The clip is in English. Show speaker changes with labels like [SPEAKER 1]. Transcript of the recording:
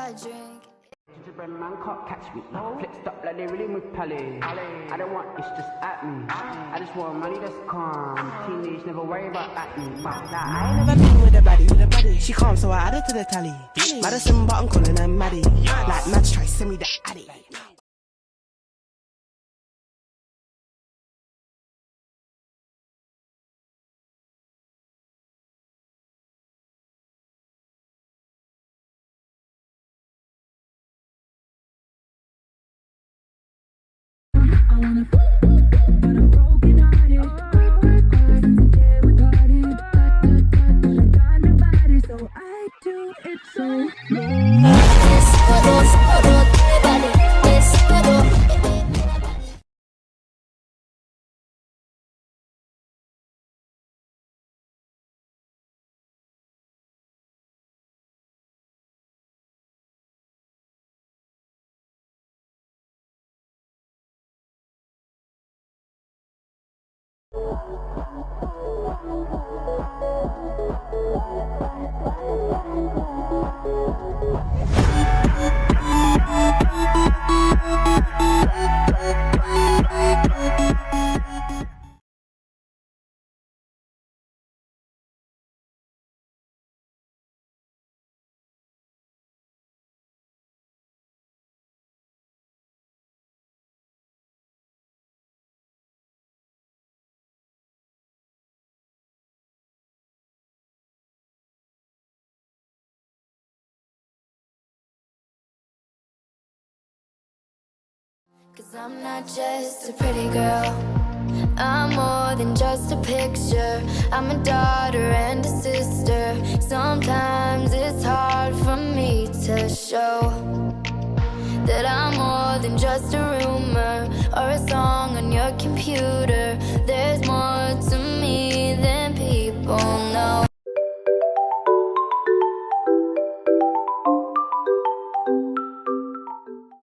[SPEAKER 1] Gingerbread man can't catch me. Flexed up like they really with Pally. I don't want it's just at me. I just want money that's calm. Teenage never worry about acne.
[SPEAKER 2] Nah, I ain't never been with a baddie. She calm, so I added to the tally. Madison, but I'm calling her Maddie. Like Madge try send me the addy.
[SPEAKER 3] I wanna but I'm broken hearted. Since the day we parted, I got nobody, so I do it so
[SPEAKER 4] Cause I'm not just a pretty girl, I'm more than just a picture. I'm a daughter and a sister. Sometimes it's hard for me to show that I'm more than just a rumor or a song on your computer. There's more to me